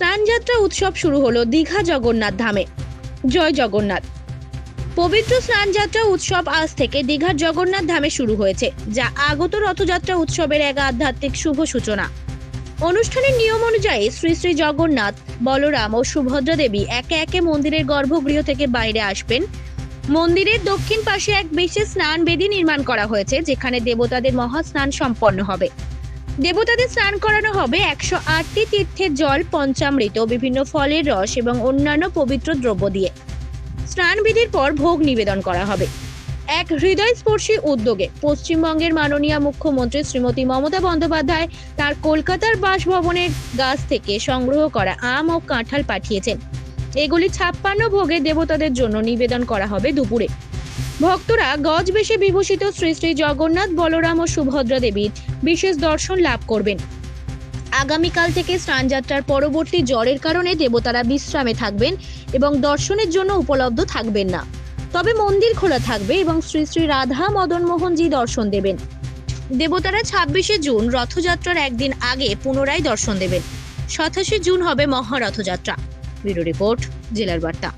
স্নানযাত্রা উৎসব শুরু হলো দীঘা জগন্নাথ ধামে। জয় জগন্নাথ। পবিত্র স্নানযাত্রা উৎসব আজ থেকে দীঘার জগন্নাথ ধামে শুরু হয়েছে, যা আগত রথযাত্রা উৎসবের এক আধ্যাত্মিক শুভ সূচনা। অনুষ্ঠানের নিয়ম অনুযায়ী শ্রী শ্রী জগন্নাথ, বলরাম ও সুভদ্রা দেবী একে একে মন্দিরের গর্ভগৃহ থেকে বাইরে আসবেন। মন্দিরের দক্ষিণ পাশে এক বিশেষ স্নান বেদি নির্মাণ করা হয়েছে, যেখানে দেবতাদের মহাস্নান সম্পন্ন হবে। দেবতাদের স্নান করানো হবে 108টি তীর্থের জল, পঞ্চামৃত, বিভিন্ন ফলের রস এবং অন্যান্য পবিত্র দ্রব্য দিয়ে। স্নান বিধির পর ভোগ নিবেদন করা হবে। এক হৃদয়স্পর্শী উদ্যোগে পশ্চিমবঙ্গের মাননীয় মুখ্যমন্ত্রী শ্রীমতী মমতা বন্দ্যোপাধ্যায় তার কলকাতার বাসভবনের গাছ থেকে সংগ্রহ করা আম ও কাঁঠাল পাঠিয়েছেন। এগুলি 56 ভোগে দেবতাদের জন্য নিবেদন করা হবে দুপুরে। ভক্তরা গজ বেশে বিভূষিত শ্রী শ্রী জগন্নাথ, বলরাম ও সুভদ্রা দেবীর বিশেষ দর্শন লাভ করবেন। আগামীকাল থেকে স্নানযাত্রার পরবর্তী জ্বরের কারণে দেবতারা বিশ্রামে থাকবেন এবং দর্শনের জন্য উপলব্ধ থাকবেন না। তবে মন্দির খোলা থাকবে এবং শ্রী শ্রী রাধা মদন মোহনজি দর্শন দেবেন। দেবতারা 26শে জুন রথযাত্রার একদিন আগে পুনরায় দর্শন দেবেন। 27শে জুন হবে মহারথযাত্রা। ব্যুরো রিপোর্ট, জেলার বার্তা।